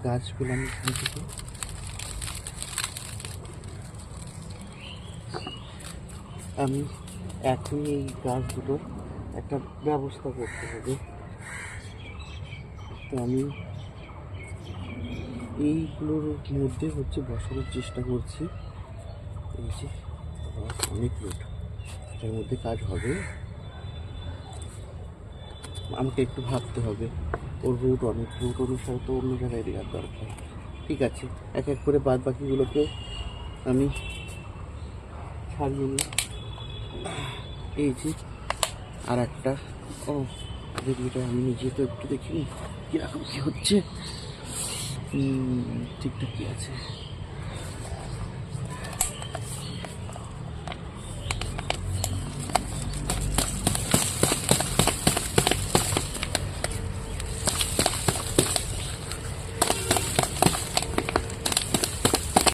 গাছগুলো আমি এখান থেকে আমি এখনই এই গাছগুলোর একটা ব্যবস্থা করতে হবে। তো আমি এইগুলোর মধ্যে বসানোর চেষ্টা করছি। এই যে অনেক রুট, এটার মধ্যে কাজ হবে। আমাকে একটু ভাবতে হবে, ওর রুট অনুসারে তো অন্য জায়গায় দেওয়ার দরকার। ঠিক আছে, এক এক করে বাদ বাকিগুলোকে আমি ছাড়িয়ে নিই। এই যে আর একটা, ও ভিডিওটা আমি নিজে তো একটু দেখিনি কীরকম কী হচ্ছে। ঠিকঠাক কী আছে।